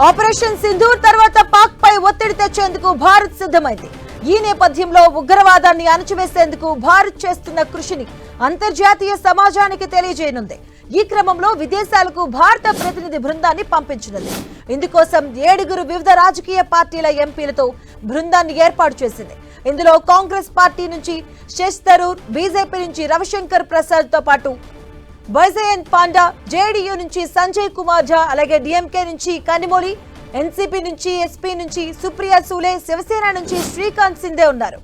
Operation Sindoor తర్వాత పాక్ పై ఒత్తిడి తెచ్చేందుకు భారత్ సిద్ధమైంది. ఈ నేపథ్యంలో ఉగ్రవాదాన్ని అణచివేసేందుకు భారత్ చేస్తున్న కృషిని అంతర్జాతీయ సమాజానికి తెలియజేయనుంది. ఈ క్రమంలో విదేశాలకు భారత ప్రతినిధి బృందాన్ని పంపించనుంది. ఇందుకోసం 7 వివిధ రాజకీయ పార్టీల ఎంపీలతో బృందాన్ని ఏర్పాటు చేసింది. ఇందులో కాంగ్రెస్ పార్టీ నుంచి శశి థరూర్, బీజేపీ నుంచి రవిశంకర్ ప్రసాద్ తో పాటు వైజయంత్ పాండా, జేడీయూ నుంచి సంజయ్ కుమార్ ఝా, అలాగే డీఎంకే నుంచి కనిమొళి, ఎన్సీపీ నుంచి ఎస్పీ నుంచి సుప్రియా సూలే, శివసేన నుంచి శ్రీకాంత్ సింధే ఉన్నారు.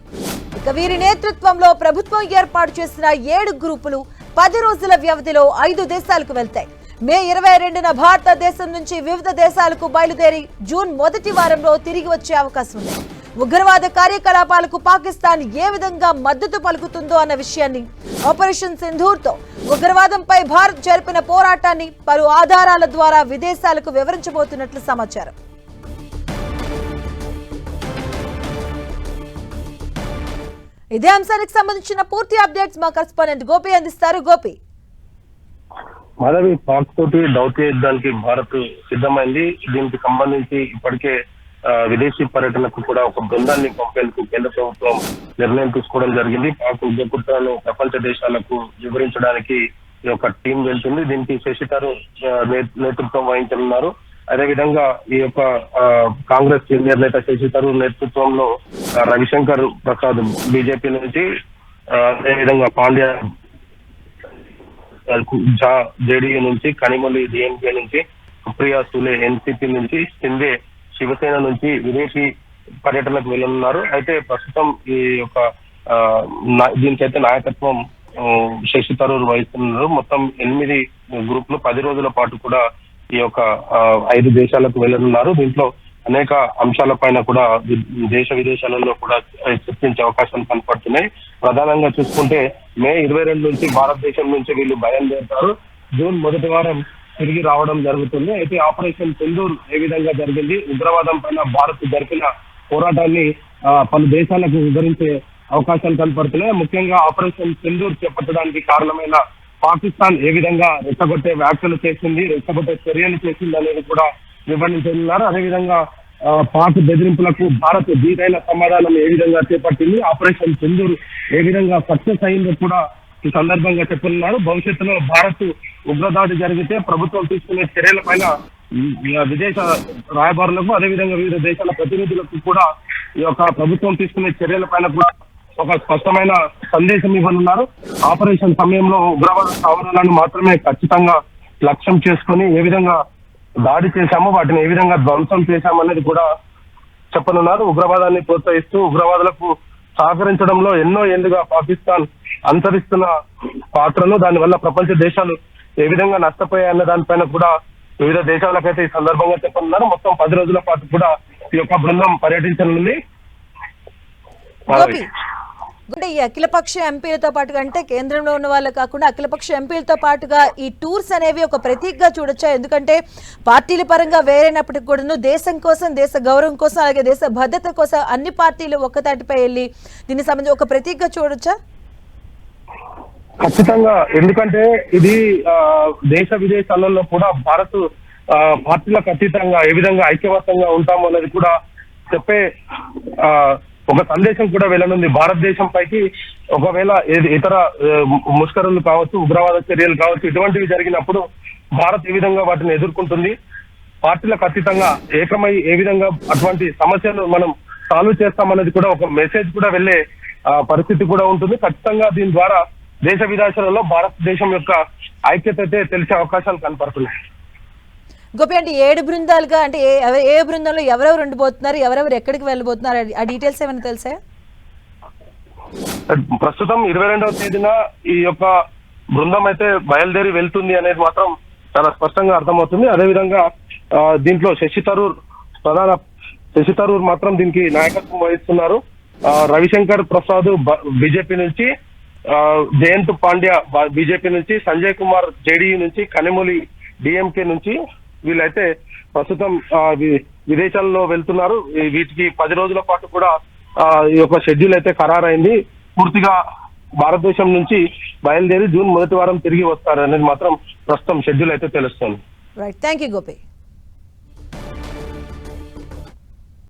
ఇక వీరి నేతృత్వంలో ప్రభుత్వం ఏర్పాటు చేసిన 7 గ్రూపులు 10 రోజుల వ్యవధిలో 5 దేశాలకు వెళ్తాయి. మే 22న భారతదేశం నుంచి వివిధ దేశాలకు బయలుదేరి జూన్ మొదటి వారంలో తిరిగి వచ్చే అవకాశం ఉంది. ఉగ్రవాద కార్యకలాపాలకు పాకిస్తాన్ ఏ విధంగా మద్దతు పలుకుతుందో అన్న విషయాన్ని, ఆపరేషన్ సింధూర్తో ఉగ్రవాదంపై భారత్ జరిపిన పోరాటాన్ని పలు ఆధారాల ద్వారా విదేశాలకు వివరించబోతున్నట్లు సమాచారం. ఇదే అంశానికి సంబంధించిన పూర్తి అప్డేట్స్ మా కరెస్పాండెంట్ గోపి అందిస్తారు. గోపి, మాధవి, పాక్ తోటి దౌత్య యుద్ధానికి భారత్ సిద్ధమైంది. దీనికి సంబంధించి ఇప్పటికే విదేశీ పర్యటనకు కూడా ఒక బృందాన్ని పంపేందుకు కేంద్ర ప్రభుత్వం నిర్ణయం తీసుకోవడం జరిగింది. పాక్ ఉగ్రకుట్రను ప్రపంచ దేశాలకు వివరించడానికి ఈ యొక్క టీం వెళ్తుంది. దీనికి శశి థరూర్ నేతృత్వం వహించనున్నారు. అదేవిధంగా ఈ యొక్క కాంగ్రెస్ సీనియర్ నేత శశి థరూర్ నేతృత్వంలో రవిశంకర్ ప్రసాద్ బీజేపీ నుంచి, అదేవిధంగా పాండ్యా ఝా జేడీయూ నుంచి, కనిమొళి డిఎంకే నుంచి, సుప్రియా సూలే ఎన్సీపీ నుంచి, సింధే శివసేన నుంచి విదేశీ పర్యటనకు వెళ్ళనున్నారు. అయితే ప్రస్తుతం ఈ యొక్క దీనికైతే నాయకత్వం శశి థరూర్ వహిస్తున్నారు. మొత్తం 8 గ్రూపులు 10 రోజుల పాటు కూడా ఈ యొక్క 5 దేశాలకు వెళ్ళనున్నారు. దీంట్లో అనేక అంశాలపైన కూడా దేశ విదేశాలలో కూడా చర్చించే అవకాశాలు కనపడుతున్నాయి. ప్రధానంగా చూసుకుంటే మే 22 నుంచి భారతదేశం నుంచి వీళ్ళు బయలుదేరుతారు. జూన్ మొదటి వారం తిరిగి రావడం జరుగుతుంది. అయితే ఆపరేషన్ సింధూర్ ఏ విధంగా జరిగింది, ఉగ్రవాదం పైన భారత్ జరిపిన పోరాటాన్ని పలు దేశాలకు వివరించే అవకాశాలు కనపడుతున్నాయి. ముఖ్యంగా ఆపరేషన్ సింధూర్ చేపట్టడానికి కారణమైన పాకిస్తాన్ ఏ విధంగా రెచ్చగొట్టే వ్యాఖ్యలు చేసింది, రెచ్చగొట్టే చర్యలు చేసింది అనేది కూడా వివరించనున్నారు. అదేవిధంగా పాక్ బెదిరింపులకు భారత్ దీటైన సమాధానం ఏ విధంగా చేపట్టింది, ఆపరేషన్ సింధూర్ ఏ విధంగా సక్సెస్ అయిందో కూడా ఈ సందర్భంగా చెప్పనున్నారు. భవిష్యత్తులో భారత్ ఉగ్రదాడి జరిగితే ప్రభుత్వం తీసుకునే చర్యలపైన విదేశ రాయబారులకు, అదేవిధంగా వివిధ దేశాల ప్రతినిధులకు కూడా ఈ యొక్క ప్రభుత్వం తీసుకునే చర్యలపైన కూడా ఒక స్పష్టమైన సందేశం ఇవ్వనున్నారు. ఆపరేషన్ సమయంలో ఉగ్రవాద స్థావరాలను మాత్రమే ఖచ్చితంగా లక్ష్యం చేసుకుని ఏ విధంగా దాడి చేశామో వాటిని ఏ విధంగా ధ్వంసం చేశామనేది కూడా చెప్పనున్నారు. ఉగ్రవాదాన్ని ప్రోత్సహిస్తూ ఉగ్రవాదులకు సహకరించడంలో ఎన్నో ఏళ్లుగా పాకిస్తాన్ అనుసరిస్తున్న పాత్రను, దానివల్ల ప్రపంచ దేశాలు ఏ విధంగా నష్టపోయాయన్న దానిపైన కూడా వివిధ దేశాలకైతే ఈ సందర్భంగా చెప్పనున్నారు. మొత్తం 10 రోజుల పాటు కూడా ఈ యొక్క బృందం పర్యటించనుంది. ఈ అఖిలపక్ష ఎంపీలతో పాటుగా, అంటే కేంద్రంలో ఉన్న వాళ్ళు కాకుండా అఖిలపక్ష ఎంపీలతో పాటుగా ఈ టూర్స్ అనేవి ఒక ప్రతీకగా చూడొచ్చా? ఎందుకంటే పార్టీల పరంగా వేరైనప్పటికీ కూడా దేశం కోసం, దేశ గౌరవం కోసం, అలాగే దేశ భద్రత కోసం అన్ని పార్టీలు ఒక్కతాటిపై వెళ్ళి దీనికి సంబంధించి ఒక ప్రతీకగా చూడొచ్చా? ఖచ్చితంగా. ఎందుకంటే ఇది దేశ విదేశాలలో కూడా భారత్ పార్టీలకు అతీతంగా ఏ విధంగా ఐక్యవత్తంగా ఉంటాము అనేది కూడా చెప్పే ఒక సందేశం కూడా వెళ్ళనుంది. భారతదేశం పైకి ఒకవేళ ఇతర ముష్కరులు కావచ్చు, ఉగ్రవాద చర్యలు కావచ్చు, ఇటువంటివి జరిగినప్పుడు భారత్ ఏ విధంగా వాటిని ఎదుర్కొంటుంది, పార్టీలకు అతీతంగా ఏకమై ఏ విధంగా అటువంటి సమస్యలు మనం సాల్వ్ చేస్తామనేది కూడా ఒక మెసేజ్ కూడా వెళ్లే పరిస్థితి కూడా ఉంటుంది. ఖచ్చితంగా దీని ద్వారా దేశ విదేశాలలో భారతదేశం యొక్క ఐక్యత అయితే తెలిసే అవకాశాలు కనపడుతున్నాయి. గోపి, అంటే 7 బృందాలుగా, అంటే ఏ బృందంలో ఎవరెవరు ఉండిపోతున్నారు, ఎవరెవరు ఎక్కడికి వెళ్ళబోతున్నారు, ఆ డీటెయిల్స్ ఏమైనా తెలుసా? ప్రస్తుతం 22వ తేదీన ఈ యొక్క బృందం అయితే బయలుదేరి వెళ్తుంది అనేది మాత్రం చాలా స్పష్టంగా అర్థమవుతుంది. అదేవిధంగా దీంట్లో శశి థరూర్ మాత్రం దీనికి నాయకత్వం వహిస్తున్నారు. రవిశంకర్ ప్రసాద్ బీజేపీ నుంచి, జయంత్ పాండ్యా బీజేపీ నుంచి, సంజయ్ కుమార్ జేడీయూ నుంచి, కనిమొళి డిఎంకే నుంచి వీళ్ళైతే ప్రస్తుతం విదేశాల్లో వెళ్తున్నారు. వీటికి 10 రోజుల పాటు కూడా ఈ యొక్క షెడ్యూల్ అయితే ఖరారైంది. పూర్తిగా భారతదేశం నుంచి బయలుదేరి జూన్ మొదటి వారం తిరిగి వస్తారు అనేది మాత్రం ప్రస్తుతం షెడ్యూల్ అయితే తెలుస్తుంది. Right, thank you Gopi.